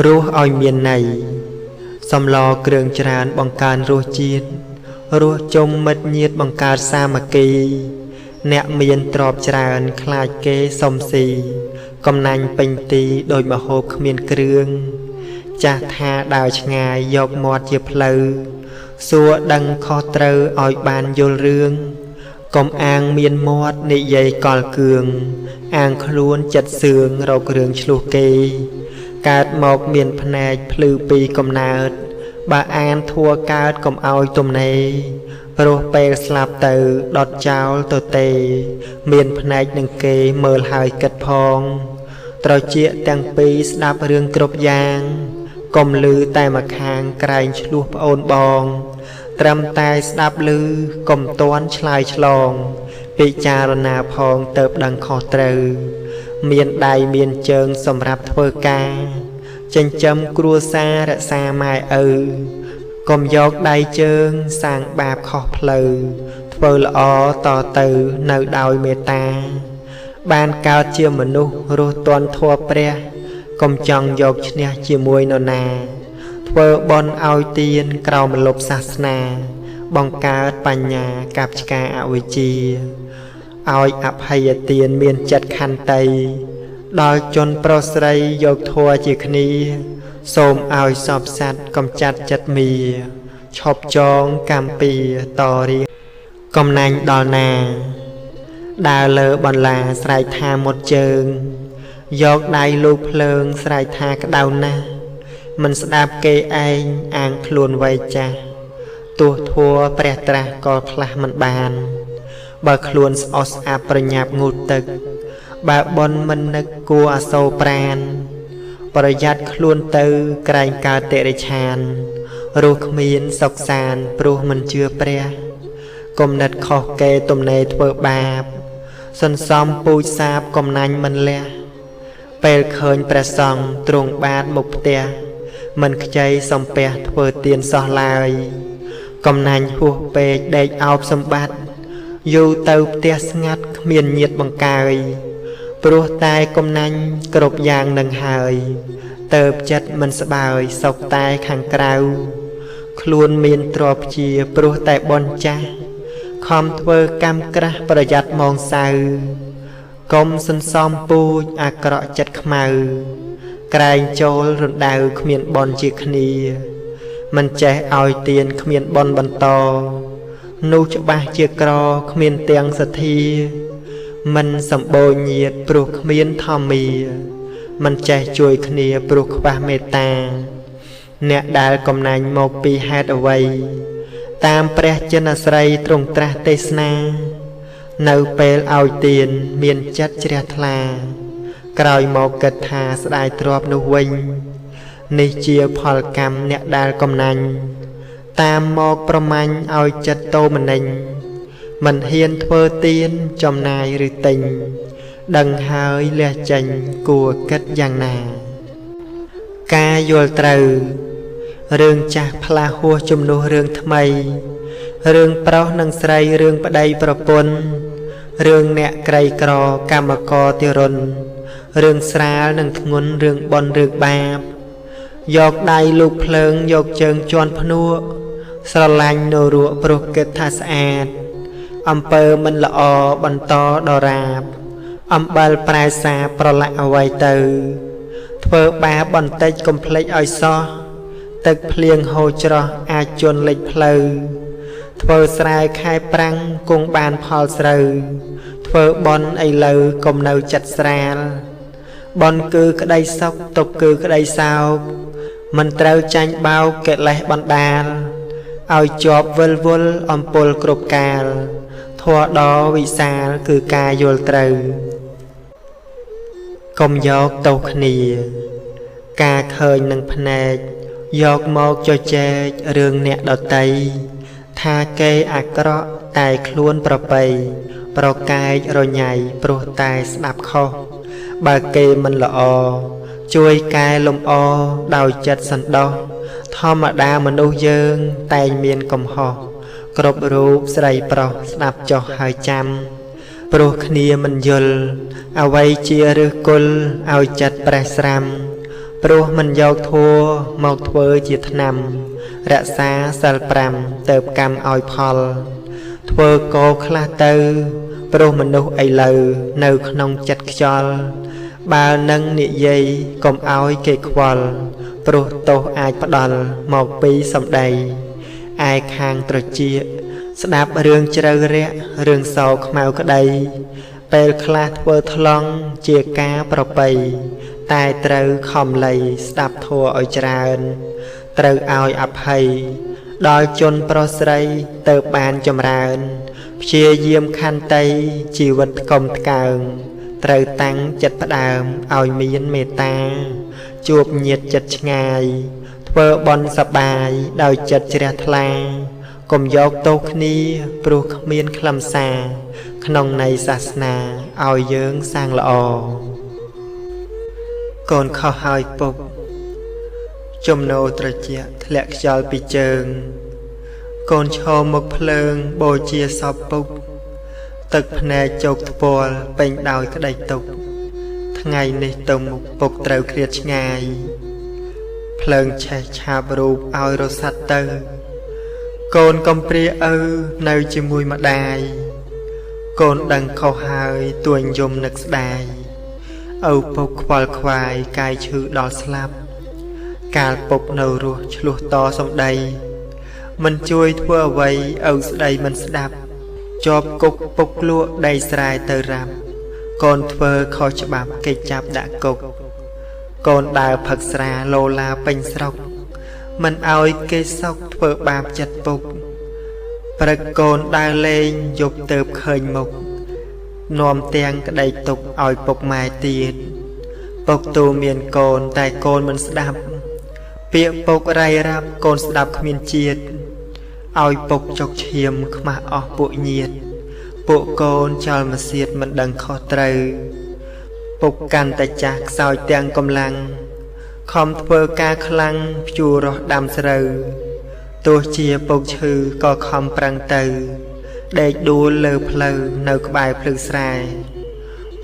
រស់ឲ្យមានន័យសំឡគ្រឿងច្រើនបង្កើនរសជាតិរស់ជុំមិត្តញាតិបង្កើតសាមគ្គីអ្នកមានទ្រព្យច្រើនខ្លាចគេសុំស៊ីកំណាញ់ពេញទីដោយមហូបគ្មានគ្រឿងចាស់ថាដើរឆ្ងាយយកមាត់ជាផ្លូវសួរដឹងខុសត្រូវឲ្យបានយល់រឿងកុំអាងមានមាត់និយាយកលគឿងអាងខ្លួនចិត្តសឿងរករឿងឆ្លោះគេកើតមកមានភ្នែកភ្លឺពីកំណើតបើអានធัวកើតកុំឲ្យទំនេរព្រោះពេលស្លាប់ទៅដុតចោលទៅទេមានភ្នែកនឹងគេមើលហើយគិតផងត្រជាទាំងពីរស្ដាប់រឿងគ្រប់យ៉ាងកុំលឺតែម្ខាងក្រែងឆ្លោះប្អូនបងត្រឹមតែស្ដាប់ឮកុំតន់ឆ្លើយឆ្លងពិចារណាផងទៅដឹងខុសត្រូវមានដៃមានជើងសម្រាប់ធ្វើការចិញ្ចឹមគ្រួសាររក្សាម៉ែឪកុំយកដៃជើងសាងបាបខុសផ្លូវធ្វើល្អតទៅនៅដោយមេត្តាបានកើតជាមនុស្សរស់ទាន់ធម៌ព្រះកុំចង់យកឈ្នះជាមួយនរណាធ្វើបុណ្យឲ្យទានក្រោមលុបសាសនាបង្កើតបញ្ញាកាប់ឆ្ការអវិជ្ជាឲ្យអភ័យទានមានចិត្តខន្តីដល់ជនប្រុសស្រីយកធម៌ជាគ្នាសូមឲ្យសពសត្វកំចាត់ចិត្តមីឈប់ចងកម្មពីតរៀងកំណាញ់ដល់ណាដើរលើបន្លាស្រែកថាមុតជើងយកដៃលូកភ្លើងស្រែកថាក្តៅណាស់មិនស្ដាប់គេឯងអាងខ្លួនវ័យចាស់ទោះធัวព្រះត្រាស់ក៏ខ្លះមិនបានបើខ្លួនស្អុះស្អាប់ប្រញាប់ងូតទឹកបើបនមិននឹកគួរអសូរប្រានប្រយ័ត្នខ្លួនទៅក្រែងកើតតិរិឆានរស់គ្មានសុខសានព្រោះមិនជឿព្រះគំនិតខុសគេទំនេរធ្វើបាបសន្សំពូជសាបកំណាញ់មិនលះពេលឃើញព្រះសង្ឃទ្រង់បាតមុខផ្ទះមិនខ្ចីសំពះធ្វើទានសោះឡើយកំណាញ់ហួសពេកដេកអោបសម្បត្តិយូរទៅផ្ទះស្ងាត់គ្មានញាតិបង្កើយព្រោះតែកំណាញ់គ្រប់យ៉ាងនឹងហើយទៅចិត្តមិនស្បើយសុខតែខាងក្រៅខ្លួនមានទ្រព្យជាព្រោះតែបនចាស់ខំធ្វើកម្មក្រាស់ប្រយ័ត្នមងសៅកុំសន្សំពូជអាក្រក់ចិត្តខ្មៅក្រែងចូលរណ្ដៅគ្មានបនជាគ្នាមិនចេះឲ្យទានគ្មានបនបន្តនោះច្បាស់ជាក្រគ្មានទាំងសទ្ធាមិនសម្បូរញាតព្រោះគ្មានធម្មាមិនចេះជួយគ្នាព្រោះខ្វះមេត្តាអ្នកដែលកំណាញ់មកពីហេតុអ្វីតាមព្រះចិនស្រីទ្រង់ត្រាស់ទេសនានៅពេលឲ្យទានមានចិត្តជ្រះថ្លាក្រោយមកគិតថាស្ដាយទ្រព្យនោះវិញនេះជាផលកម្មអ្នកដែលកំណាញ់តាមមកប្រមាញ់ឲ្យចិត្តតោមនិញមិនហ៊ានធ្វើទានចំណាយឬទិញដឹងហើយលះចេញគួរគិតយ៉ាងណាការយល់ត្រូវរឿងចាស់ផ្លាស់ហួសជំនួសរឿងថ្មីរឿងប្រុសនិងស្រីរឿងប្តីប្រពន្ធរឿងអ្នកក្រីក្រកម្មករទារុណរឿងស្រាលនិងធ្ងន់រឿងបនរឿងបាបយកដៃលូកភ្លើងយកជើងជន់ភ្នក់ស្រឡាញ់នៅរក់ព្រោះគិតថាស្អាតអំពើមិនល្អបន្តដរាបអំបិលប្រែសាប្រឡាក់អ្វីទៅធ្វើបាបបន្តិចកុំភ្លេចឲ្យសោះទឹកភ្លៀងហូរច្រោះអាចជន់លិចផ្លូវធ្វើស្រែខែប្រាំងគង់បានផលស្រូវធ្វើបន់ឥឡូវកុំនៅចិត្តស្រាលបន់គឺក្តីសុខទុកគឺក្តីសោកមិនត្រូវចាញ់បោកកិលេសបណ្ដាលឲ្យជាប់វិលវល់អំពុលគ្រប់កាលធម៌ដ៏វិសាលគឺការយល់ត្រូវកុំយកទោសគ្នាការឃើញនឹងភ្នែកយកមកជជែករឿងអ្នកដតីថាគេអាក្រក់តែខ្លួនប្រពៃប្រកែករញ៉ៃព្រោះតែស្ដាប់ខុសបើគេមិនល្អជួយកែលំអដោយចិត្តសន្តោសធម្មតាមនុស្សយើងតែងមានកំហុសគ្រប់រូបស្រីប្រុសស្ដាប់ចុះហើយចាំព្រោះគ្នាមិនយល់អ្វីជាឫសគល់ឲ្យចិត្តប្រេះស្រាំ ព្រោះមិនយកធัวមកធ្វើជាថ្នាំរក្សាសិល5ទៅកម្មឲ្យផលធ្វើកោខ្លះទៅព្រោះមនុស្សឥឡូវនៅក្នុងចិត្តខ្យល់បើនឹងនិយាយកុំឲ្យគេខ្វល់ព្រោះទោសអាចផ្ដាល់មកពីសម្ដីឯខាងត្រចៀកស្ដាប់រឿងជ្រៅរះរឿងសោកខ្មៅក្តីពេលខ្លះធ្វើថ្លង់ជាការប្រពៃតែត្រូវខំលៃស្ដាប់ធัวឲ្យច្រើនត្រូវឲ្យអភ័យដល់ជនប្រុសស្រីទៅបានចម្រើនព្យាយាមខន្តីជីវិតកុំថ្កើងត្រូវតាំងចិត្តផ្ដើមឲ្យមានមេត្តាជួបញាតិចិត្តឆ្ងាយធ្វើបុណ្យសប្បាយដោយចិត្តជ្រះថ្លាកុំយកទោសគ្នាព្រោះគ្មានខ្លឹមសារក្នុងន័យសាសនាឲ្យយើងសាងល្អកូនខុសហើយពុកចំណោត្រជាក់ធ្លាក់ខ្យល់ពីជើងកូនឈរមុខភ្លើងបូជាសពពុកទឹកភ្នែកជោកថ្ពាល់ពេញដោយក្តីទុក្ខថ្ងៃនេះទៅមុខពុកត្រូវឃ្លាតឆ្ងាយភ្លើងឆេះឆាបរូបឲ្យរសាត់ទៅកូនកំព្រាឪនៅជាមួយម្ដាយកូនដឹងខុសហើយទួញយំនឹកស្ដាយឪពុកខ្វល់ខ្វាយកាយឈឺដល់ស្លាប់កាលពុកនៅរស់ឆ្លោះតសំដីមិនជួយធ្វើអ្វីឪស្ដីមិនស្ដាប់ជាប់គុកពុកលក់ដីស្រែទៅរ៉ាប់កូនធ្វើខុសច្បាប់គេចាប់ដាក់គុកកូនដើរផឹកស្រាលោឡាពេញស្រុកមិនឲ្យគេសោកធ្វើបាបចិត្តពុកព្រឹកកូនដើរលេងយប់ទៅឃើញមុខនាំទាំងក្តីទុកឲ្យពុកម៉ែទៀតពុកទូមានកូនតែកូនមិនស្ដាប់ពាក្យពុករៃរាប់កូនស្ដាប់គ្មានជាតិឲ្យពុកចុកឈាមខ្មាស់អស់ពួកញាតិពួកកូនចោលមកសៀតមិនដឹងខុសត្រូវពុកកាន់តែចាស់ខ្សោយទាំងកម្លាំងខំធ្វើការខ្លាំងភ្ជួររស់ដាំស្រូវទោះជាពុកឈឺក៏ខំប្រឹងទៅដេកដួលលើផ្លូវនៅក្បែរភ្លឺស្រែ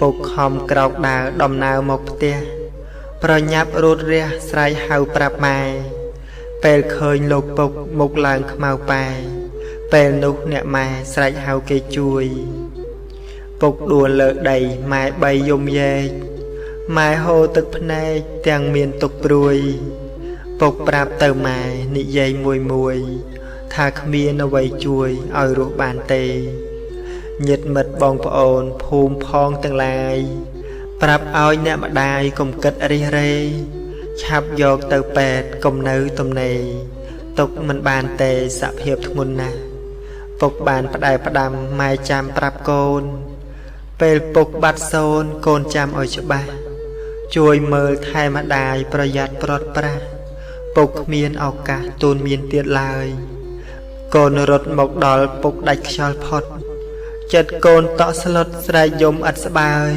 ពុកខំក្រោកដើរដំណើរមកផ្ទះប្រញាប់រត់រះស្រែកហៅប្រាប់ម៉ែពេលឃើញលោកពុកមុខឡើងខ្មៅប៉ែពេលនោះអ្នកម៉ែស្រែកហៅគេជួយពុកដួលលើដីម៉ែបីយំយែកម៉ែហូរទឹកភ្នែកទាំងមានទុកព្រួយពុកប្រាប់ទៅម៉ែនិយាយមួយថាគ្មានអ្វីជួយឲ្យរស់បានទេញាតិមិត្តបងប្អូនភូមិផងទាំងឡាយប្រាប់ឲ្យអ្នកម្ដាយកុំគិតរិះរេឆាប់យកទៅពេទ្យកុំនៅទំនេរទុកមិនបានទេសភាពធ្ងន់ណាស់ពុកបានផ្ដែផ្ដាំម៉ែចាំប្រាប់កូនពេលពុកបាត់សូន្យកូនចាំឲ្យច្បាស់ជួយមើលថែម្ដាយប្រយ័ត្នប្រត់ប្រាស់ពុកគ្មានឱកាសទូនមានទៀតឡើយកូនរត់មកដល់ពុកដាច់ខ្យល់ផុតចិត្តកូនតក់ស្លុតស្រែកយំឥតស្បើយ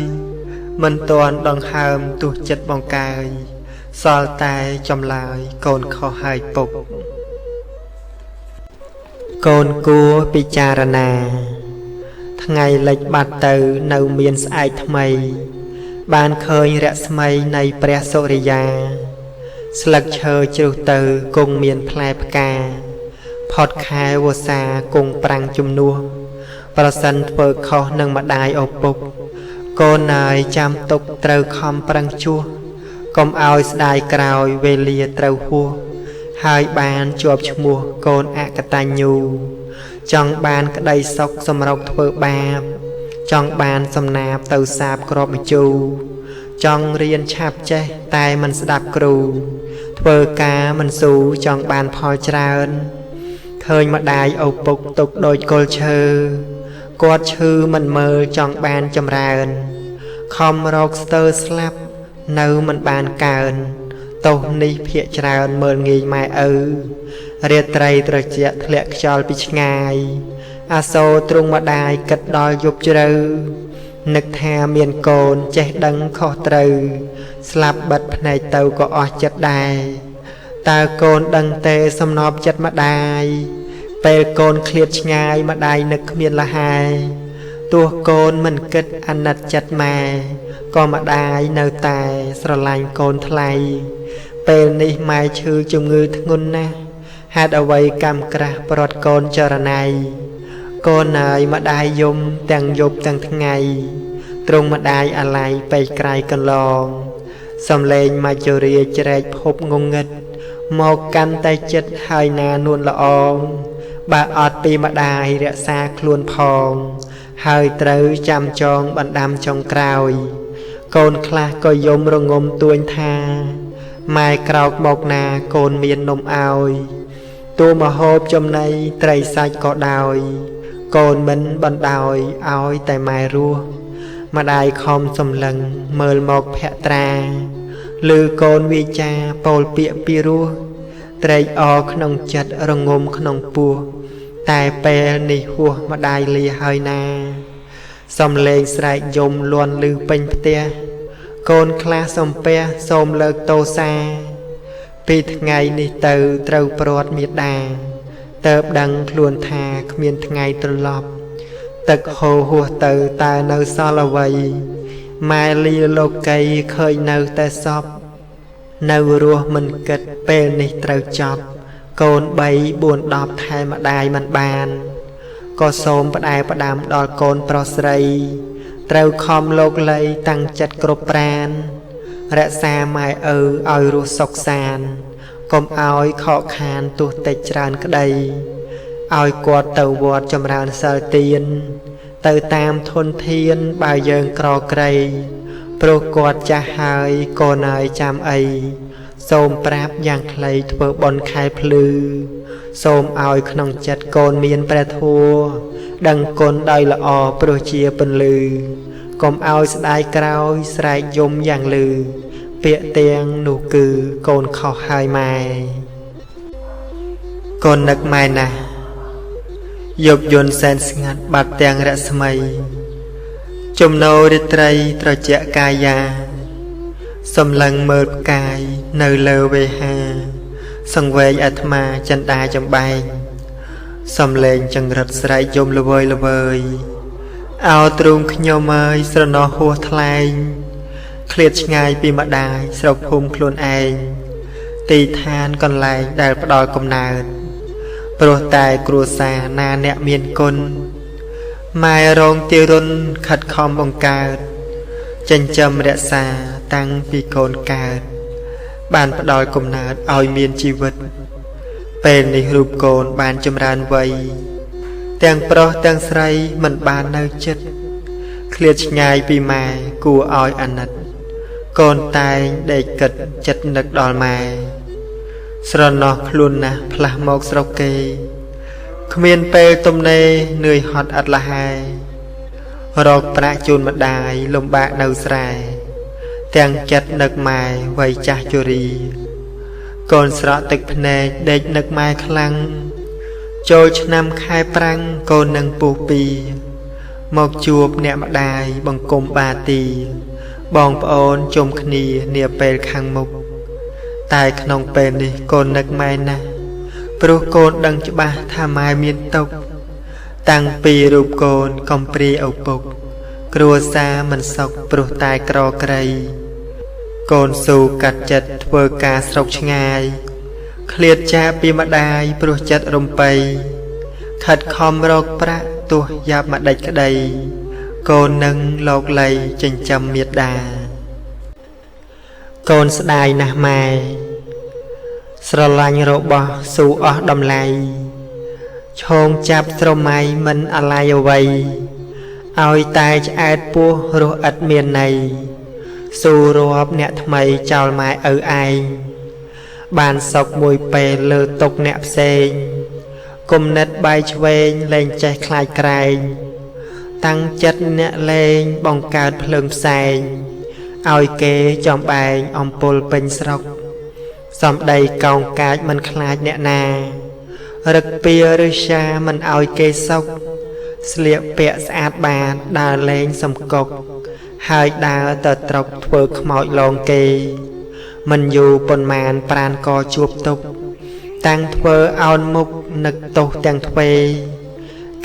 មិនទាន់ដង្ហើមទោះចិត្តបង្កាយសល់តែចម្លើយកូនខុសហើយពុកកូនគួរពិចារណាថ្ងៃលិចបាត់ទៅនៅមានស្អែកថ្មីបានឃើញរស្មីនៃព្រះសុរិយាស្លឹកឈើជ្រុះទៅគង់មានផ្លែផ្កាផុតខែវស្សាគង់ប្រាំងជំនួសប្រសិនធ្វើខុសនឹងម្ដាយឪពុកកូនណាយចាំទុកត្រូវខំប្រឹងជួសកុំឲ្យស្ដាយក្រោយវេលាត្រូវហួសហើយបានជាប់ឈ្មោះកូនអកតញ្ញូចង់បានក្តីសុខសម្រុកធ្វើបាបចង់បានសំណាបទៅសាបក្របម្ជូរចង់រៀនឆាប់ចេះតែមិនស្ដាប់គ្រូធ្វើការមិនស៊ូចង់បានផលច្រើនឃើញម្ដាយឪពុកទុកដូចគល់ឈើគាត់ឈឺមិនមើលចង់បានចម្រើនខំរកស្ទើរស្លាប់នៅមិនបានកើនទោសនេះភាកច្រើនមើលងាយម៉ែឪរាត្រីត្រជាក់ធ្លាក់ខ្យល់ពីឆ្ងាយអាសូរទ្រង់ម្ដាយគិតដល់យប់ជ្រៅនឹកថាមានកូនចេះដឹងខុសត្រូវស្លាប់បិទភ្នែកទៅក៏អស់ចិត្តដែរតើកូនដឹងទេសំណប់ចិត្តម្ដាយពេលកូនឃ្លាតឆ្ងាយម្ដាយនឹកគ្មានលះហើយ ទោះកូនមិនគិតអាណិតចិត្តម៉ែក៏ម្ដាយនៅតែស្រឡាញ់កូនថ្លៃពេលនេះម៉ែឈឺជំងឺធ្ងន់ណាស់ហេតុអ្វីកម្មក្រាស់ប្រត់កូនចរណៃកូនហើយម្ដាយយំទាំងយប់ទាំងថ្ងៃទ្រង់ម្ដាយអាឡ័យពេកក្រៃកន្លងសំឡេងមច្ចុរាជ្រែកភពងងឹតមកកាន់តែចិត្តហើយណានួនល្អងបើអត់ពីម្ដាយរក្សាខ្លួនផងហើយត្រូវចាំចងបណ្ដាំចុងក្រោយកូនខ្លះក៏យំរងំទួញថាម៉ែក្រោកមកណាកូនមាននំឲ្យតួមហូបចំណីត្រីសាច់ក៏ដោយកូនមិនបណ្ដោយឲ្យតែម៉ែរស់ម្ដាយខំសម្លឹងមើលមកភក្ត្រាឮកូនវាចាពោលពាក្យពីរោះត្រេកអរក្នុងចិត្តរងំក្នុងពោះតែពេលនេះហួសម្ដាយលាហើយណាសំឡេងស្រែកយំលាន់ឮពេញផ្ទះកូនខ្លះសំពះសូមលើកទោសាពីថ្ងៃនេះទៅត្រូវព្រាត់មេដាតើបដឹងខ្លួនថាគ្មានថ្ងៃត្រឡប់ទឹកហូរហួសទៅតើនៅសល់អ្វីម៉ែលាលោកីឃើញនៅតែសពនៅរស់មិនគិតពេលនេះត្រូវចប់កូន3 4 10ថែម្ដាយមិនបានក៏សូមផ្ដែផ្ដាំដល់កូនប្រុសស្រីត្រូវខំលោកលៃតាំងចិត្តគ្រប់ប្រានរក្សាម៉ែឪឲ្យរស់សុខសាន្តកុំឲ្យខកខានទោះតិចច្រើនក្តីឲ្យគាត់ទៅវត្តចម្រើនសិលទានទៅតាមធនធានបើយើងក្រក្រៃព្រោះគាត់ចាស់ហើយកូនហើយចាំអីសូមប្រាប់យ៉ាងខ្លីធ្វើបុណ្យខែភ្លឺសូមឲ្យក្នុងចិត្តកូនមានព្រះធម៌ដឹងគុណដោយល្អព្រោះជាពន្លឺកុំឲ្យស្ដាយក្រោយស្រែកយំយ៉ាងលឺពាក្យទាំងនោះគឺកូនខុសហើយម៉ែកូននឹកម៉ែណាស់យប់យន្តសែនស្ងាត់បាត់ទាំងរស្មីចំណោរាត្រីត្រជាក់កាយាសំឡឹងមើលផ្កាយនៅលើវេហាសង្វេគអាត្មាចិន្តាចំបែងសំឡេងចង្រិតស្រែកយំល្វើយល្វើយអោទ្រូងខ្ញុំអើយស្រណោះហួសថ្លែងឃ្លាតឆ្ងាយពីម្ដាយស្រុកភូមិខ្លួនឯងទីឋានកន្លែងដែលផ្ដល់កំណើតព្រោះតែគ្រួសារណាអ្នកមានគុណម៉ែរងទារុណខិតខំបង្កើតចិញ្ចឹមរក្សាតាំងពីកូនកើតបានផ្ដល់កំណើតឲ្យមានជីវិតពេលនេះរូបកូនបានចម្រើនវ័យទាំងប្រុសទាំងស្រីមិនបាននៅចិត្តឃ្លាតឆ្ងាយពីម៉ែគួរឲ្យអាណិតកូនតែងដេកគិតចិត្តនឹកដល់ម៉ែស្រណោះខ្លួនណាស់ផ្លាស់មកស្រុកគេគ្មានពេលទំនេរនឿយហត់អត់លះហែរកប្រាក់ជូនម្ដាយលំបាកនៅស្រែទាំងចិត្តនឹកម៉ែវ័យចាស់ជរីកូនស្រក់ទឹកភ្នែកដេកនឹកម៉ែខ្លាំងចូលឆ្នាំខែប្រាំងកូននឹងពុះពីមកជួបអ្នកម្ដាយបង្គំបាទីបងប្អូនជុំគ្នានាពេលខាងមុខតែក្នុងពេលនេះកូននឹកម៉ែណាស់ព្រោះកូនដឹងច្បាស់ថាម៉ែមានទុក្ខតាំងពីរូបកូនកំព្រាឪពុកគ្រួសារមិនសុខព្រោះតែក្រក្រៃកូនស៊ូកាត់ចិត្តធ្វើការស្រុកឆ្ងាយឃ្លាតចាកពីម្ដាយព្រោះចិត្តរំពៃខិតខំរកប្រាក់ទោះយ៉ាប់ម្ដេចក្ដីកូននឹងលោកលៃចិញ្ចឹមមាតាកូនស្ដាយណាស់ម៉ែស្រឡាញ់របស់ស៊ូអស់តម្លៃឈោងចាប់ស្រមៃមិនអាឡ័យអ្វីឲ្យតែឆ្អែតពោះរស់ឥតមានន័យស៊ូរាប់អ្នកថ្មីចោលម៉ែឪឯងបានសុកមួយពេលលើទុកអ្នកផ្សេងគុំនិតបាយឆ្វេងលែងចេះខ្លាចក្រែងតាំងចិត្តអ្នកលែងបង្កើតភ្លើងផ្សែងឲ្យគេចំបែងអំពុលពេញស្រុកសំដីកោងកាចមិនខ្លាចអ្នកណារឹកពៀឬសាមិនឲ្យគេសុកស្លៀកពាក់ស្អាតបាតដើរលេងសំកុកហើយដើរទៅត្រុកធ្វើខ្មោចលងគេមិនយូរប៉ុន្មានប្រានក៏ជួបទុកតាំងធ្វើអោនមុខនឹកទោសទាំងទ្វេ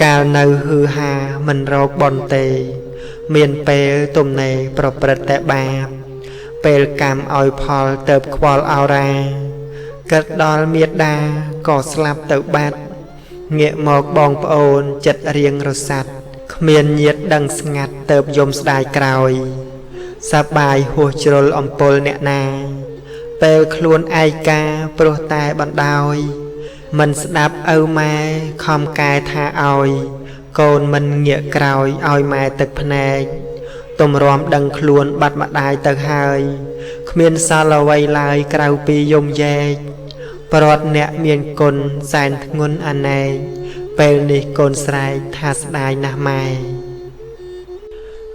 កាលនៅហឺហាមិនរកបនទេមានពេលទំនេរប្រព្រឹត្តតែបាបពេលកម្មឲ្យផលទៅខ្វល់អោរាគិតដល់មេដាក៏ស្លាប់ទៅបាត់ងាកមកបងប្អូនចិត្តរៀងរសាត់គ្មានញាតិដឹងស្ងាត់ទៅយំស្ដាយក្រោយសប្បាយហួសជ្រុលអំពុលអ្នកណាពេលខ្លួនឯកាព្រោះតែបណ្ដោយមិនស្ដាប់ឪម៉ែខំកែថាឲ្យកូនមិនងាកក្រោយឲ្យម៉ែទឹកភ្នែកទំរាំដឹងខ្លួនបាត់ម្ដាយទៅហើយគ្មានសល់អ្វីឡើយក្រៅពីយំយែកប្រត់អ្នកមានគុណសែនធ្ងន់អណែកពេលនេះកូនស្រែកថាស្ដាយណាស់ម៉ែ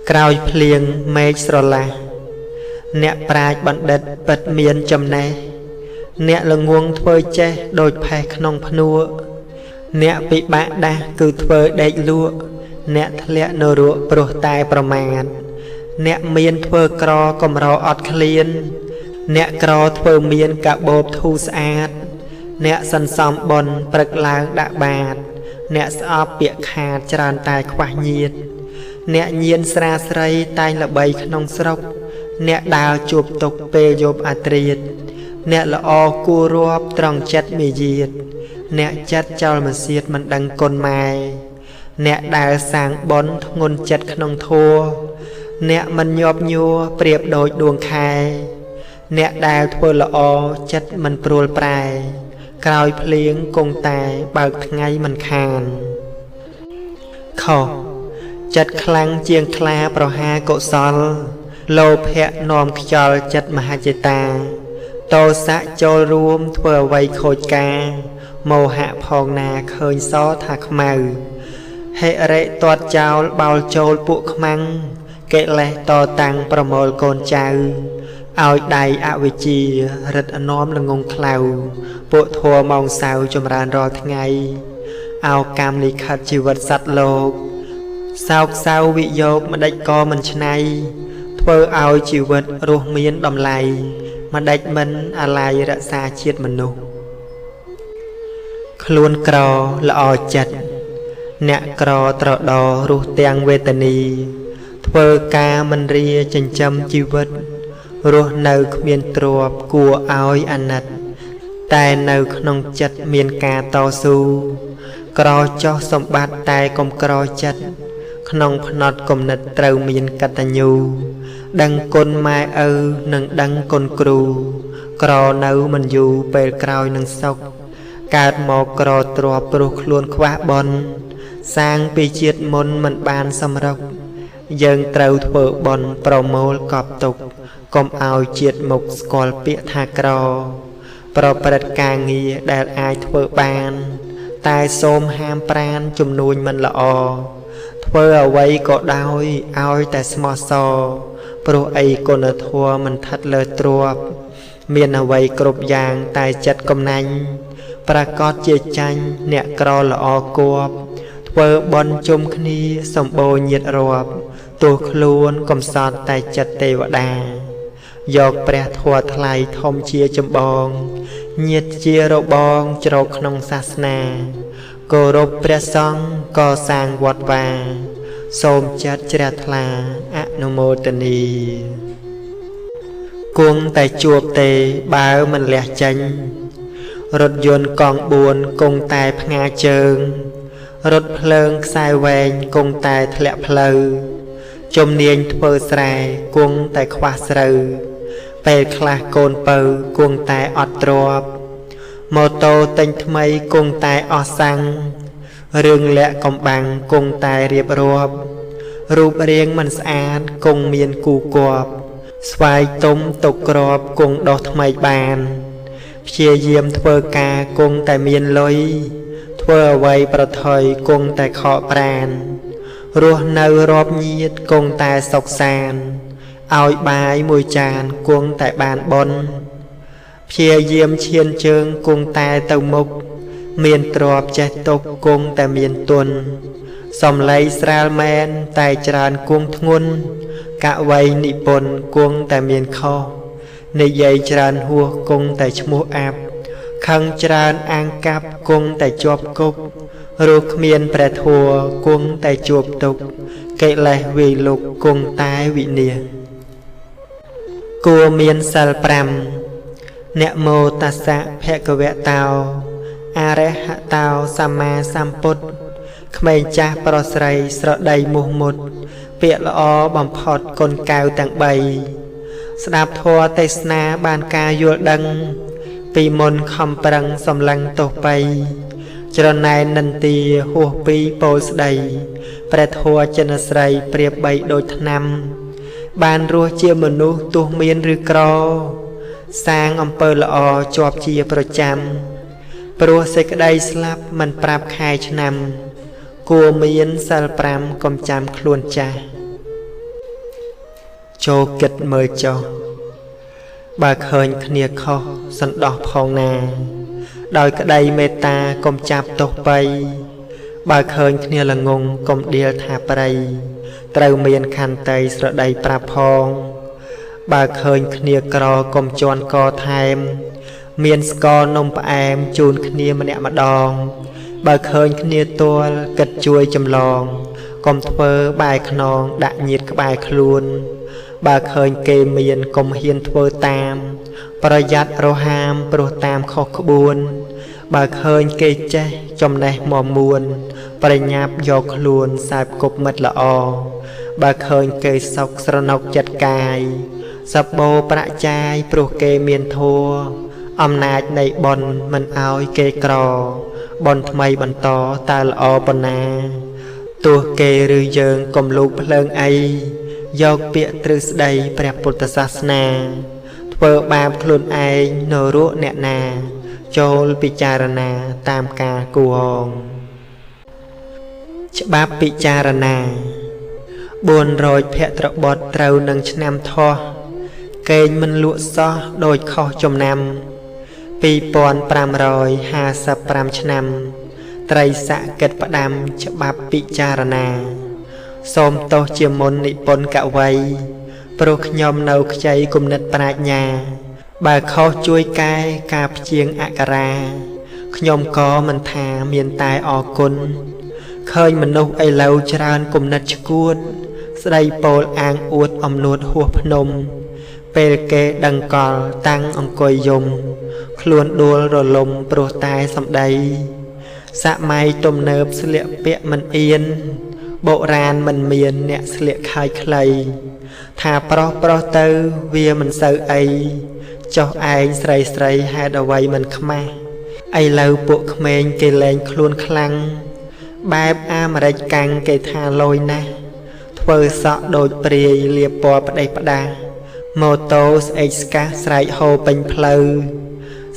ក្រោយភ្លៀងមេឃស្រឡះអ្នកប្រាជ្ញបណ្ឌិតពិតមានចំណេះអ្នកល្ងងធ្វើចេះដូចផេះក្នុងភ្នួកអ្នកពិបាកដាស់គឺធ្វើដេកលក់អ្នកធ្លាក់នរកព្រោះតែប្រមាទអ្នកមានធ្វើក្រកំរអត់ឃ្លានអ្នកក្រធ្វើមានកាបូបធូរស្អាតអ្នកសន្សំបុណ្យព្រឹកឡើងដាក់បាតអ្នកស្អប់ពាក្យខាតច្រើនតែខ្វះញាតិអ្នកញៀនស្រាស្រីតែងល្បីក្នុងស្រុកអ្នកដើរជួបទុកពេលយប់អាត្រៀតអ្នកល្អគួររាប់ត្រង់ចិត្តមាយាទអ្នកចិត្តចោលមកសៀតមិនដឹងគុណម៉ែអ្នកដែលសាងបុណ្យធ្ងន់ចិត្តក្នុងធัวអ្នកមិនញាប់ញួរប្រៀបដូចដួងខែអ្នកដែលធ្វើល្អចិត្តមិនព្រួលប្រែក្រោយភ្លៀងគង់តែបើកថ្ងៃមិនខានខុសចិត្តខ្លាំងជាងខ្លាប្រហាកុសលលោភៈនាំខ្យល់ចិត្តមហិច្ឆតាតោសៈចូលរួមធ្វើអ្វីខូចការមោហៈផងណាឃើញសថាខ្មៅហិរិទាត់ចោលបោលចូលពួកខ្មាំងកិលេសតតាំងប្រមូលកូនចៅឲ្យដៃអវិជ្ជារិទ្ធអនមល្ងងខ្លៅពួកធัวម៉ោងសៅចម្រើនរាល់ថ្ងៃអោកម្មលិខិតជីវិតសត្វលោកសោកសៅវិយោគម្ដេចក៏មិនឆ្នៃធ្វើឲ្យជីវិតរស់មានតម្លៃម្ដេចមិនអាល័យរក្សាជាតិមនុស្សខ្លួនក្រល្អចិត្តអ្នកក្រត្រដរស់ទាំងវេទនីធ្វើការមិនរាចិញ្ចឹមជីវិតរស់នៅគ្មានទ្រព្យគួរឲ្យអាណិតតែនៅក្នុងចិត្តមានការតស៊ូក្រចោះសម្បត្តិតែកុំក្រចិត្តក្នុងផ្នត់គំនិតត្រូវមានកតញ្ញូដឹងគុណម៉ែឪនិងដឹងគុណគ្រូក្រនៅមិនយូរពេលក្រោយនឹងសុខកើតមកក្រទ្រាបព្រោះខ្លួនខ្វះបុណ្យសាងពីជាតិមុនមិនបានសម្រុកយើងត្រូវធ្វើបុណ្យប្រមូលកប់ទុកកុំឲ្យជាតិមុខស្គាល់ពាក្យថាក្រប្រព្រឹត្តការងារដែលអាចធ្វើបានតែសូមហាមប្រានជំនួញមិនល្អធ្វើអ្វីក៏ដោយឲ្យតែស្មោះសរព្រោះអីគុណធម៌មិនថិតលើទ្រព្យមានអ្វីគ្រប់យ៉ាងតែចិត្តកំណាញ់ប្រកាសជាចាញ់អ្នកក្រល្អគប់ធ្វើបន់ជុំគ្នាសម្បូរញាតរាប់ទោះខ្លួនកំសត់តែចិត្តទេវតាយកព្រះធម៌ថ្លៃធំជាចម្បងញាតជារបងជ្រកក្នុងសាសនាគោរពព្រះសង្ឃកសាងវត្តវាសូមចិត្តជ្រះថ្លាអនុមោទនីគង់តែជួបទេបើមិនលះចេញរថយន្តកង់4គង់តែផ្ងាជើងរថភ្លើងខ្សែវែងគង់តែធ្លាក់ផ្លូវជំនាញធ្វើស្រែគង់តែខ្វះស្រូវពេលខ្លះកូនពៅគង់តែអត់ទ្រព្យម៉ូតូទិញថ្មីគង់តែអស់សាំងរឿងលាក់កំបាំងគង់តែរៀបរាប់រូបរាងមិនស្អាតគង់មានគូគប់ស្វាយទុំទុកក្របគង់ដោះថ្មីបានព្យាយាមធ្វើការគង់តែមានលុយធ្វើអ្វីប្រថុយគង់តែខកប្រានរស់នៅរាប់ញាតគង់តែសុខសាន្តឲ្យបាយមួយចានគង់តែបានបុណ្យព្យាយាមឈានជើងគង់តែទៅមុខមានទ្រព្យចេះទុកគង់តែមានទុនសំឡេងស្រាលមែនតែច្រើនគង់ធ្ងន់កវីនិពន្ធគង់តែមានខុសនិយាយច្រើនហួសគង់តែឈ្មោះអាប់ ខឹងច្រើនអាងកាប់គង់តែជាប់គុករស់គ្មានព្រះធัวគង់តែជួបទុកកិលេសវាយលុកគង់តែវិនាសគួរមានសិល5នមោតស្សៈភគវតោអរហតោសម្មាសម្ពុទ្ធក្មេងចាស់ប្រុសស្រីស្រដីមុះមុតពាក្យល្អបំផុតគុណកៅទាំង3ស្ដាប់ធម៌ទេសនាបានការយល់ដឹងពីមុនខំប្រឹងសំឡឹងទោសបីច្រណែននន្ទាហួសពីពោលស្ដីព្រះធម៌ចិនស្រីប្រៀបបីដូចថ្នាំបានរស់ជាមនុស្សទោះមានឬក្រសាងអំពើល្អជាប់ជាប្រចាំព្រោះសេចក្តីស្លាប់មិនប្រាប់ខែឆ្នាំគួរមានសិល5កុំចាំខ្លួនចាស់ចូលគិតមើលចុះបើឃើញគ្នាខុសសន្តោសផងណាដោយក្តីមេត្តាកុំចាប់ទោសបីបើឃើញគ្នាល្ងងកុំដៀលថាប្រៃត្រូវមានខន្តីស្រដីប្រាប់ផងបើឃើញគ្នាក្រកុំជន់កថែមមានស្ករនំផ្អែមជូនគ្នាម្នាក់ម្ដងបើឃើញគ្នាទាល់គិតជួយចម្លងកុំធ្វើបែកខ្នងដាក់ញៀតក្បែរខ្លួនបើឃើញគេមានកុំហ៊ានធ្វើតាមប្រយ័ត្នរហាមព្រោះតាមខុសក្បួនបើឃើញគេចេះចំណេះមមួនប្រញាប់យកខ្លួនសែបគប់មិត្តល្អបើឃើញគេសុកស្រណុកចិត្តកាយសបោប្រាក់ចាយព្រោះគេមានធัวអំណាចនៃបុណ្យមិនអោយគេក្របុណ្យថ្មីបន្តតើល្អប៉ុណ្ណាទោះគេឬយើងកុំលូកភ្លើងអីយកពាក្យទ្រឹស្ដីព្រះពុទ្ធសាសនាធ្វើបាបខ្លួនឯងនៅរកអ្នកណាចូលពិចារណាតាមការគួរច្បាប់ពិចារណា400ភក្ត្របុត្រត្រូវនឹងឆ្នាំថោះកេងមិនលក់សោះដូចខុសចំណាំ2555ឆ្នាំត្រីស័កកិតផ្ដាំច្បាប់ពិចារណាសូមទោសជាមុននិពន្ធកវីព្រោះខ្ញុំនៅខ្ចីគំនិតប្រាជ្ញាបើខុសជួយកែការព្យាង្គអក្ខរាខ្ញុំក៏មិនថាមានតែអរគុណឃើញមនុស្សឥឡូវច្រើនគំនិតឈួតស្ដីពោលអាងអួតអំនួតហួសភ្នំពេលគេដឹងកលតាំងអង្គុយយំខ្លួនដួលរលំព្រោះតែសម្ដីសម័យទំនើបស្លៀកពាក់មិនអៀនបុរាណមិនមានអ្នកស្លៀកខើយខ្លីថាប្រុសទៅវាមិនសូវអីចុះឯងស្រីហេតុអ្វីមិនខ្មាស់ឥឡូវពួកក្មេងគេលែងខ្លួនខ្លាំងបែបអាមេរិកកាំងគេថាលយណាស់ធ្វើសក់ដូចព្រាយលាបពណ៌ផ្ដេសផ្ដាសម៉ូតូស្អេកស្កាសស្រែកហូរពេញផ្លូវ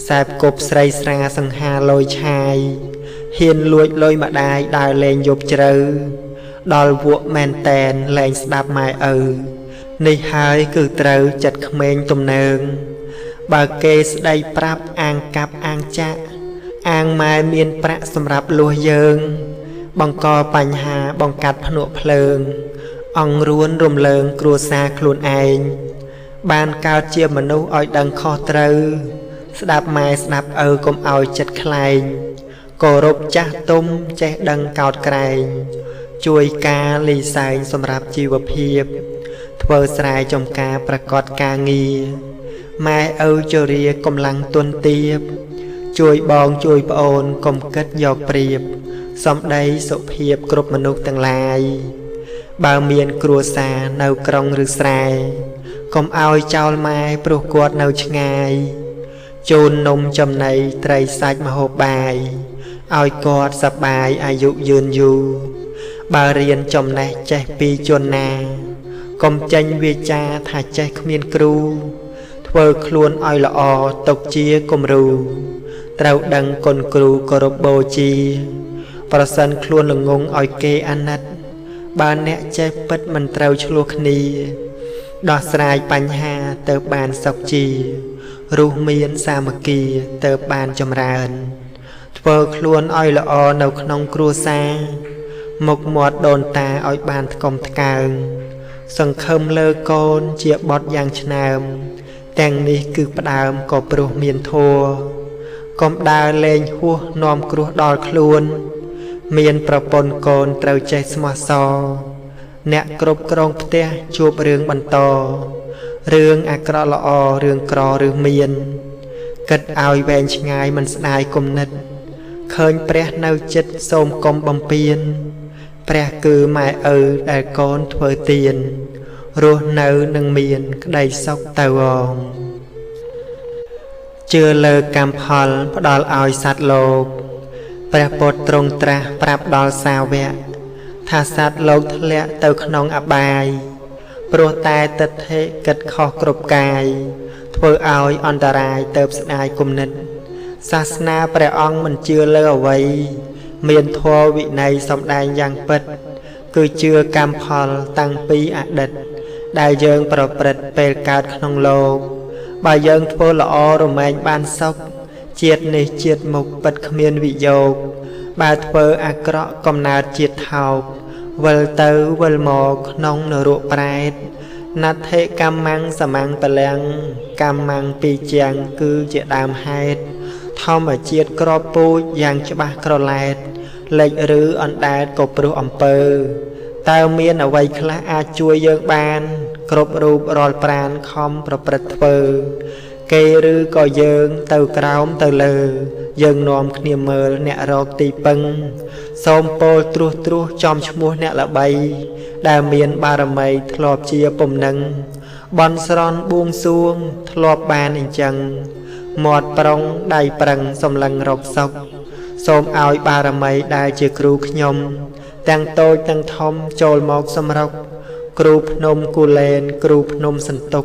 សែបគប់ស្រីស្រាសង្ហាលយឆាយហ៊ានលួចលុយម្ដាយដើរលេងយប់ជ្រៅដល់វក់មែនតែនលែងស្ដាប់ម៉ែឪនេះហើយគឺត្រូវចិត្តក្មេងទំនើងបើគេស្ដីប្រាប់អាងកាប់អាងចាក់អាងម៉ែមានប្រាក់សម្រាប់លួសយើងបង្កបញ្ហាបង្កាត់ភ្នក់ភ្លើងអង្រួនរំលើងគ្រួសារខ្លួនឯងបានកើតជាមនុស្សឲ្យដឹងខុសត្រូវស្ដាប់ម៉ែស្ដាប់ឪកុំឲ្យចិត្តខ្លែងគោរពចាស់ទុំចេះដឹងកោតក្រែងជួយការលីសែងសម្រាប់ជីវភាពធ្វើស្រែចំការប្រកបការងារម៉ែឪជរាកម្លាំងទុនទាបជួយបងជួយប្អូនកុំគិតយកប្រៀបសំដីសុភាពគ្រប់មនុស្សទាំងឡាយបើមានគ្រួសារនៅក្រុងឬស្រែកុំឲ្យចោលម៉ែព្រោះគាត់នៅឆ្ងាយជូននំចំណីត្រីសាច់ម្ហូបបាយឲ្យគាត់សប្បាយអាយុយឺនយូរបើរៀនចំណេះចេះពីជនណាកុំចេញវាចាថាចេះគ្មានគ្រូធ្វើខ្លួនឲ្យល្អទុកជាគំរូត្រូវដឹងគុណគ្រូគោរពបូជាប្រសិនខ្លួនល្ងងឲ្យគេអាណិតបើអ្នកចេះពិតមិនត្រូវឆ្លោះគ្នាដោះស្រាយបញ្ហាទៅបានសុខជារស់មានសាមគ្គីទៅបានចម្រើនធ្វើខ្លួនឲ្យល្អនៅក្នុងគ្រួសារមុខមាត់ដូនតាឲ្យបានថ្កុំថ្កើងសង្ឃឹមលើកូនជាបុត្រយ៉ាងឆ្នើមទាំងនេះគឺផ្ដើមក៏ព្រោះមានធัว កុំដើរលេងហួសនាំគ្រោះដល់ខ្លួនមានប្រពន្ធកូនត្រូវចេះស្មោះសរអ្នកគ្រប់គ្រងផ្ទះជួបរឿងបន្តរឿងអាក្រក់ល្អរឿងក្រឬមានគិតឲ្យវែងឆ្ងាយមិនស្ដាយគំនិតឃើញព្រះនៅចិត្តសូមកុំបំពេញព្រះគឺម៉ែឪដែលកូនធ្វើទានរស់នៅនឹងមានក្តីសុខទៅអងជឿលើកម្មផលផ្ដល់ឲ្យសត្វលោកព្រះពុទ្ធទ្រង់ត្រាស់ប្រាប់ដល់សាវកថាសត្វលោកធ្លាក់ទៅក្នុងអបាយព្រោះតែទិដ្ឋិគិតខុសគ្រប់កាយធ្វើឲ្យអន្តរាយទៅស្ដាយគំនិតសាសនាព្រះអង្គមិនជឿលើអ្វីមានធម៌វិន័យសម្ដែងយ៉ាងពិតគឺជឿកម្មផលតាំងពីអតីតដែលយើងប្រព្រឹត្តពេលកើតក្នុងលោកបើយើងធ្វើល្អរមែងបានសុខជាតិនេះជាតិមុខពិតគ្មានវិយោគបើធ្វើអាក្រក់កំណើតជាតិថោកវិលទៅវិលមកក្នុងនរកប្រែតណដ្ឋិកម្មੰសមੰពលំកម្មੰពីជាងគឺជាដើមហេតុធម្មជាតិក្របពូជយ៉ាងច្បាស់ក្រឡែតលេចឬអណ្ដែតក៏ព្រោះអំពើតើមានអ្វីខ្លះអាចជួយយើងបានគ្រប់រូបរាល់ប្រាណខំប្រព្រឹត្តធ្វើគេឬក៏យើងទៅក្រោមទៅលើយើងនាំគ្នាមើលអ្នករកទីពឹងសូមពោលត្រួសចំឈ្មោះអ្នកល្បីដែលមានបារមីធ្លាប់ជាពំនឹងបន់ស្រន់បួងសួងធ្លាប់បានអញ្ចឹងមាត់ប្រុងដៃប្រឹងសម្លឹងរកសុខសូមឲ្យបារមីដែលជាគ្រូខ្ញុំទាំងតូចទាំងធំចូលមកសម្រុកគ្រូភ្នំគូលែនគ្រូភ្នំសន្ទុក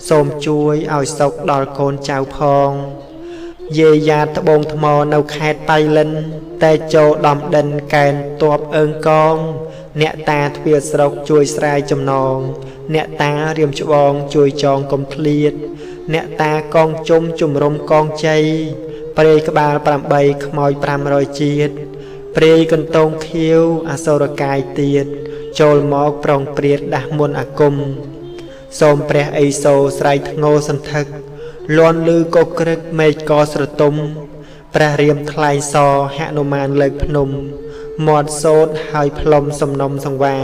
សូមជួយឲ្យសុខដល់កូនចៅផងយាយាត្បូងថ្មនៅខេត្តបៃលិនតែចូលដំដិនកែនតបអើងកងអ្នកតាទ្វារស្រុកជួយស្រាយចំណងអ្នកតារៀមច្បងជួយចងកំភ្លៀតអ្នកតាកងជុំជំរុំកងជ័យព្រៃក្បាល8ខ្មោច500ជាតិព្រៃកន្តងខៀវអសុរកាយទៀតចូលមកប្រងព្រាតដាស់មុនអាគមសូមព្រះឥសូរស្រ័យធ្ងោសន្ធឹកលន់លឺកក្រឹកមេឃកស្រទុំព្រះរាមថ្លែងសហនុមានលើកភ្នំមាត់សោតហើយផ្លុំសំណុំសង្វា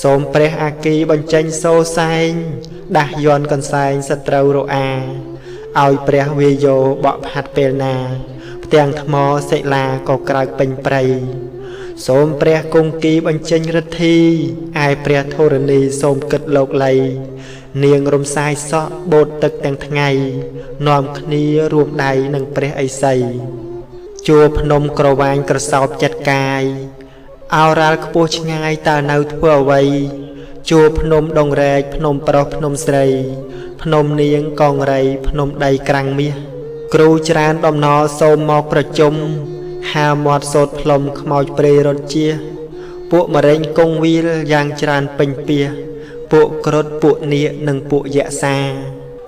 សូមព្រះអាគីបញ្ចេញសូរសែងដាស់យន់កន្សែងសត្រូវរអាឲ្យព្រះវាយោបក់ផាត់ពេលណាផ្ទាំងថ្មសិលាក៏ក្រើកពេញព្រៃសូមព្រះគង្គីបញ្ចេញរិទ្ធីឯព្រះធរណីសូមគិតលោកលៃនាងរំសាយសក់បូតទឹកទាំងថ្ងៃនាំគ្នារួមដៃនឹងព្រះឥសីជួរភ្នំក្រវាញក្រសោបចិត្តកាយអោរាលខ្ពស់ឆ្ងាយតើនៅធ្វើអ្វីជួរភ្នំដងរែកភ្នំប្រុសភ្នំស្រីភ្នំនាងកងរៃភ្នំដីក្រាំងមាសគ្រូច្រើនដំណរសូមមកប្រជុំហាមាត់សោតផ្លុំខ្មោចព្រៃរត់ជាពួកមរែងគង់វីលយ៉ាងច្រើនពេញពាសពួកក្រត់ពួកនាគនិងពួកយក្សា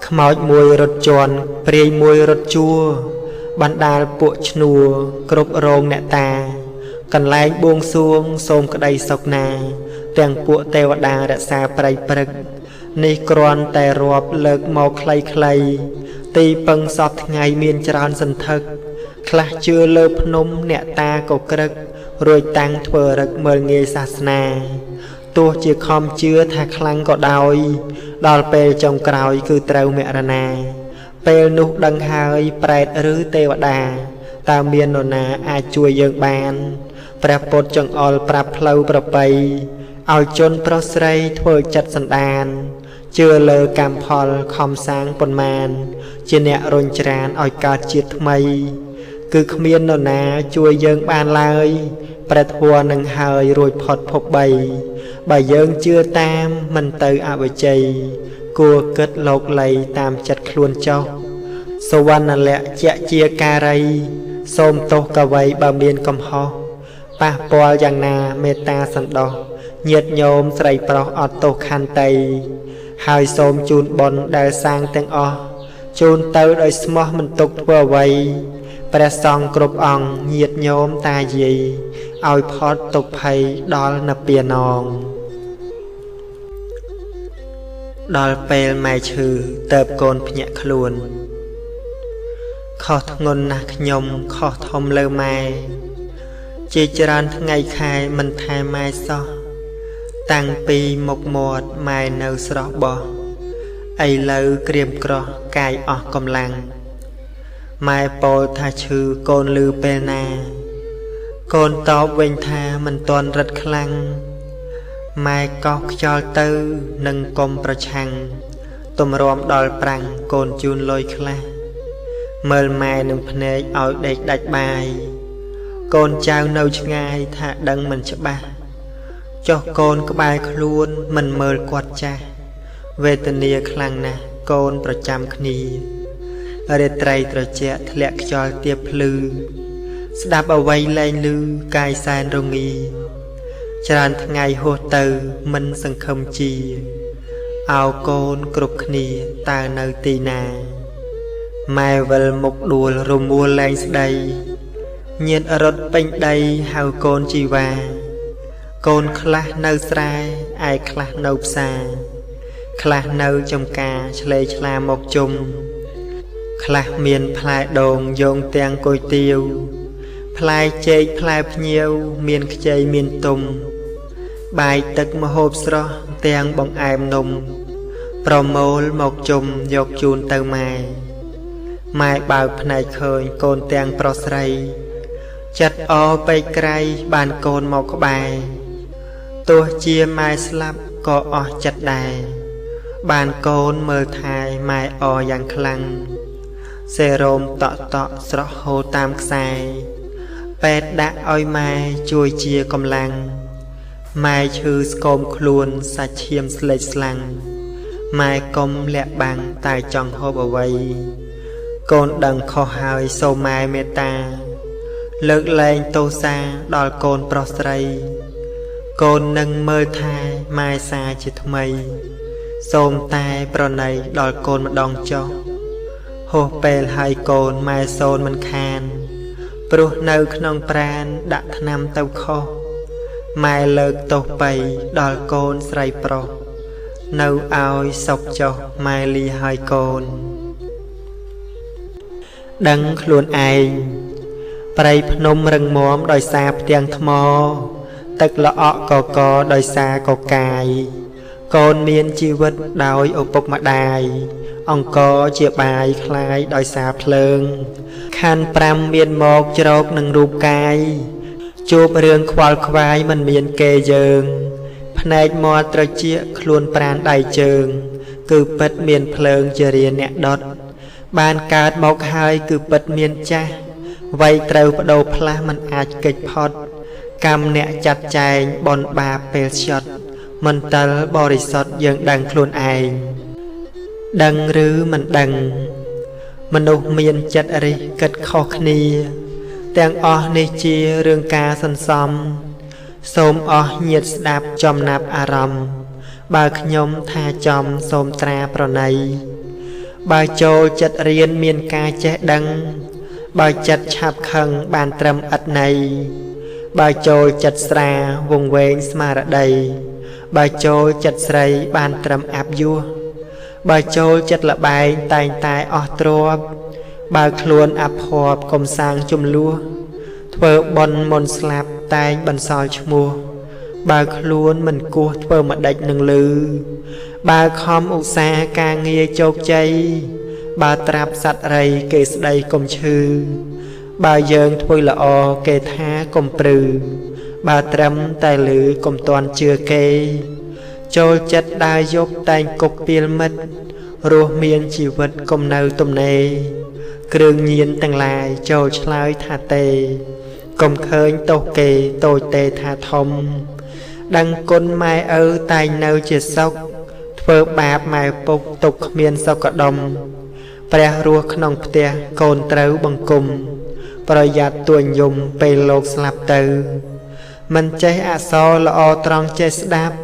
ខ្មោចមួយរត់ជន់ព្រាយមួយរត់ជួបណ្ដាលពួកឈ្នួរគ្រប់រងអ្នកតាកន្លែងបួងសួងសូមក្តីសុខណាទាំងពួកទេវតារក្សាប្រៃព្រឹកនេះគ្រាន់តែរាប់លើកមកខ្លីៗទីពឹងសពថ្ងៃមានច្រើនសន្ធឹកខ្លះជឿលើភ្នំអ្នកតាក៏ក្រឹករួចតាំងធ្វើរឹកមើលងាយសាសនាទោះជាខំជឿថាខ្លាំងក៏ដោយដល់ពេលចុងក្រោយគឺត្រូវមរណាពេលនោះដឹងហើយប្រែតឬទេវតាតើមាននរណាអាចជួយយើងបានព្រះពុទ្ធចង្អុលប្រាប់ផ្លូវប្រពៃឲ្យជនប្រុសស្រីធ្វើចិត្តសន្តានជឿលើកម្មផលខំសាងប៉ុន្មានជាអ្នករុញច្រានឲ្យកើតជាតិថ្មីគឺគ្មាននរណាជួយយើងបានឡើយព្រះធម៌នឹងហើយរួចផុតភព3បើយើងជឿតាមមិនទៅអវិជ័យគួរគិតលោកលៃតាមចិត្តខ្លួនចុះសវណ្ណលៈជាជាការីសូមទោសកវីបើមានកំហុសប៉ះពាល់យ៉ាងណាមេត្តាសន្តោសញាតិញោមស្រីប្រុសអត់ទោសខន្តីហើយសូមជូនបុណ្យដែលសាងទាំងអស់ជូនទៅដោយស្មោះមិនទុកធ្វើអ្វីព្រះសង្ឃគ្រប់អង្គញាតិញោមតាយាយឲ្យផុតទុក្ខភ័យដល់និព្វានងដល់ពេលម៉ែឈឺទៅកូនភ្ញាក់ខ្លួន ខុសធ្ងន់ណាស់ខ្ញុំខុសធំលើម៉ែជាច្រើនថ្ងៃខែមិនថែម៉ែសោះតាំងពីមុខមាត់ម៉ែនៅស្រស់បោះឥឡូវក្រៀមក្រោះកាយអស់កម្លាំងម៉ែពោលថាឈឺកូនឮពេលណាកូនតបវិញថាមិនទាន់រឹតខ្លាំងម៉ែកោសខ្យល់ទៅនឹងកុំប្រឆាំងទម្រាំដល់ប្រាំងកូនជូនលុយខ្លះមើលម៉ែនឹងភ្នែកឲ្យដេកដាច់បាយកូនចៅនៅឆ្ងាយថាដឹងមិនច្បាស់ចុះកូនក្បែរខ្លួនមិនមើលគាត់ចាស់វេទនាខ្លាំងណាស់កូនប្រចាំគ្នារាត្រីត្រជាក់ធ្លាក់ខ្យល់ទៀបភ្លឺស្ដាប់អ្វីលែងឮកាយសែនរងាច្រើនថ្ងៃហួសទៅមិនសង្ឃឹមជាអោកូនគ្រប់គ្នាតើនៅទីណាម៉ែវិលមុខដួលរមួលលែងស្ដីញៀនរត់ពេញដីហៅកូនជីវ៉ាកូនខ្លះនៅស្រែឯខ្លះនៅផ្សារខ្លះនៅចំការឆ្លេឆ្លាមកជុំខ្លះមានផ្លែដូងយោងទាំងគុយទាវផ្លែចេកផ្លែភ្ញៀវមានខ្ចីមានទុំបាយទឹកម្ហូបស្រស់ទាំងបង្អែមនំប្រមូលមកជុំយកជូនទៅម៉ែម៉ែបើកភ្នែកឃើញកូនទាំងប្រុសស្រីចិត្តអពេកក្រៃបានកូនមកក្បែរទោះជាម៉ែស្លាប់ក៏អស់ចិត្តដែរបានកូនមើលថែម៉ែអយ៉ាងខ្លាំងសេរ៉ូមតក់ស្រស់ហូរតាមខ្សែពេទ្យដាក់ឲ្យម៉ែជួយជាកម្លាំងម៉ែឈឺស្គមខ្លួនសាច់ឈាមស្លេកស្លាំងម៉ែកុំលាក់បាំងតែចង់ហូបអ្វីកូនដឹងខុសហើយសូមម៉ែមេត្តាលើកលែងទោសាដល់កូនប្រុសស្រីកូននឹងមើលថែម៉ែសាជាថ្មីសូមតែប្រណីដល់កូនម្ដងចុះហួសពេលហើយកូនម៉ែសូនមិនខានព្រោះនៅក្នុងប្រាណដាក់ថ្នាំទៅខុសម៉ែលើកទោសបីដល់កូនស្រីប្រុសនៅឲ្យសុខចុះម៉ែលីហើយកូនដឹងខ្លួនឯងព្រៃភ្នំរឹងមាំដោយសារផ្ទាំងថ្មទឹកល្អក់កកដោយសារកកាយកូនមានជីវិតដោយឪពុកម្ដាយអង្គជាបាយคล้ายដោយសារភ្លើងខណ្ឌ5មានមកជ្រោកនឹងរូបកាយជួបរឿងខ្វល់ខ្វាយមិនមានគេយើងភ្នែកមាត់ត្រចៀកខ្លួនប្រាណដៃជើងគឺពិតមានភ្លើងជារាអ្នកដុតបានកើតមកហើយគឺពិតមានចាស់វ័យត្រូវបដូរផ្លាស់មិនអាចកិច្ចផុតកម្មអ្នកចាត់ចែងបនបាបពេលឆត់មិនតិលបរិសុទ្ធយើងដឹងខ្លួនឯងដឹងឬមិនដឹងមនុស្សមានចិត្តរិះគិតខុសគ្នាទាំងអស់នេះជារឿងការសន្សំសូមអស់ញាតិស្ដាប់ចំណាប់អារម្មណ៍បើខ្ញុំថាចំសូមត្រាប្រណីបើចូលចិត្តរៀនមានការចេះដឹងបើចិត្តឆាប់ខឹងបានត្រឹមឥតន័យបើចូលចិត្តស្រាវងវែងស្មារតីបើចូលចិត្តស្រីបានត្រឹមអាប់យួរបើចូលចិត្តលបែងតែងតែអស់ទ្រព្យបើខ្លួនអភ័ព្វកុំសាងចំនួនធ្វើបុណ្យមុនស្លាប់តែងបន្សល់ឈ្មោះបើខ្លួនមិនគោះធ្វើម្ដេចនឹងលឺបើខំឧស្សាហ៍ការងារជោគជ័យបើត្រាប់សត្វរីគេស្ដីកុំឈឺបើយើងធ្វើល្អគេថាកុំព្រឺបើត្រឹមតែលឺកុំទាន់ជឿគេចូលចិត្តដើរយប់តែងគប់ពីលមិត្តរស់មានជីវិតកុំនៅទំនេរគ្រឿងញៀនទាំងឡាយចូលឆ្លើយថាទេកុំឃើញទោសគេតូចទេថាធំដឹងគុណម៉ែឪតែងនៅជាសុខធ្វើបាបម៉ែពុកទុកគ្មានសុខដុមព្រះរស់ក្នុងផ្ទះកូនត្រូវបង្គំប្រយ័ត្នទួញយំពេលលោកស្លាប់ទៅមិនចេះអក្សរល្អត្រង់ចេះស្ដាប់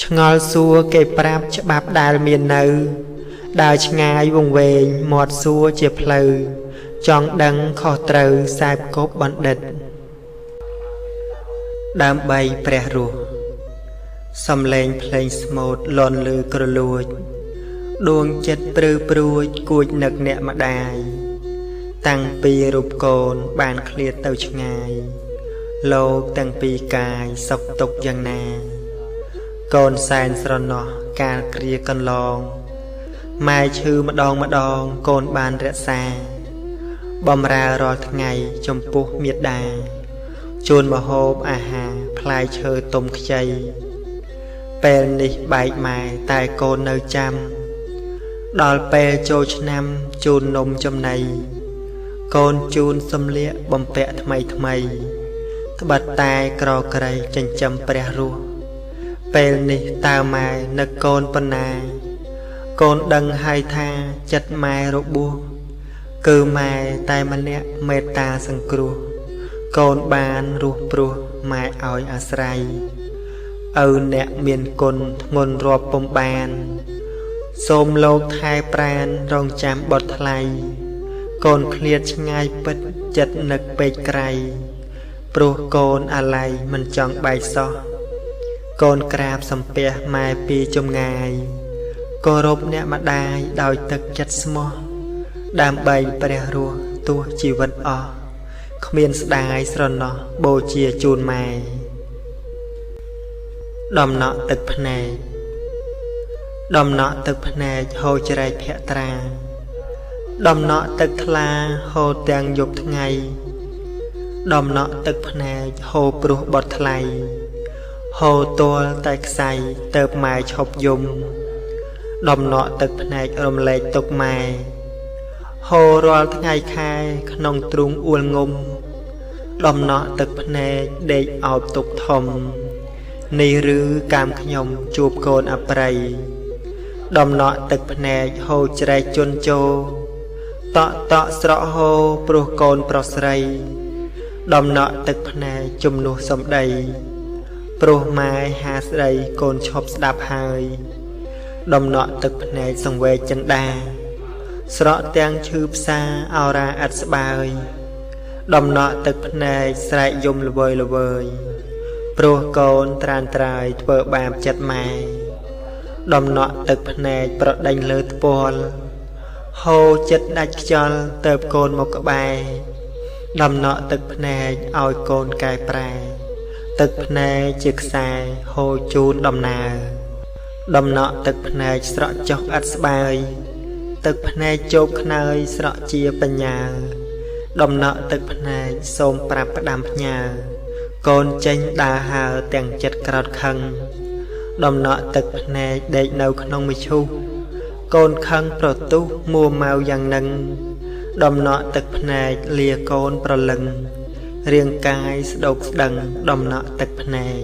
ឆ្ងល់សួរគេប្រាប់ច្បាប់ដែលមាននៅដើរឆ្ងាយវង្វេងមាត់សួរជាផ្លូវចង់ដឹងខុសត្រូវសែបគប់បណ្ឌិតដើម្បីព្រះរស់សំឡេងភ្លេងស្មូតលន់លឺក្រលួចដួងចិត្តព្រឺព្រួចគួចនឹកអ្នកម្ដាយ tăng pi rụp cồn bàn khliệt tàu ngài lô tăng pi cài sọc tục dân nà cồn sàn sờ nọ cà kia con lon mai chư mà đòn cồn bàn rẽ xa bom ra rồi ngày trong pu miệt đà chôn mà hộp hà plai chơi tôm chay pen đi bài mài tai cồn nơi chăm đòi pe cho năm chôn nôm trong này con chôn xâm lệ bom pẹ thay bật tai cò cày chân châm pre ru pel ni tao mai nè con pana con đằng hai tha chặt mai rộ bua cứ mai tai mà nè mê ta sừng cru con bàn ru pru mai ỏi asrai nè miền cồn ngôn rọp bom bàn xôm lô thai pran rong chạm bọt thay con khliệt ngay bật chặt nực bê cày pro con alai mình chọn bài so con crab sầm pe mai pi trong ngày cô rộp nè mà đai đòi tật chặt smo đam bay pre rùa tua chỉ vật o không miên đai sờn nó bồ chia chun mày đom nọ tật phèn đom nọ tật phèn hồ trời phẹ tra đom nọ tật la hồ tàng dục ngày đom nọ tật phèn hồ pru bọt thay hồ tua tay say tợp mai chọc dùng đom nọ tật phèn rôm lệ tục mai hồ roal ngày khai nông trung uốn ngum đom nọ tật phèn để ảo tục thom ni rư cam nhom chụp cồn áp rầy đom nọ tật phèn hồ trời chôn chô tọ sọ hồ pru cồn pro srei đom nọ tật phèn chum nu sầm đầy pro mai ha srei cồn chop đạp hơi đom nọ tật phèn song về chân đa sọ tang chư xa aura ắt bài đom nọ tật phèn srei yum lờ vơi pro cồn tràn trai vợ bàm chặt mai đom nọ tật phèn pro đánh lơ pol hồ chất đạch cho tợp cồn một cái bài đầm nọ tật phèn oi cồn cài prai tật phèn chiếc xài hồ chun đầm nà đầm nọ tật phèn sọ chọc ắt bài tật phèn chộp nơi sọ chia bên nhà đầm nọ tật phèn xôm prap đam nhà cồn tranh đà hà tiền chặt cọt khăng đầm nọ tật phèn để nấu không mi chu con khăn pro tu mua màu vàng nâng đom nọ tật phèn lìa con pro lưng riêng cài độc đằng đom nọ tật phèn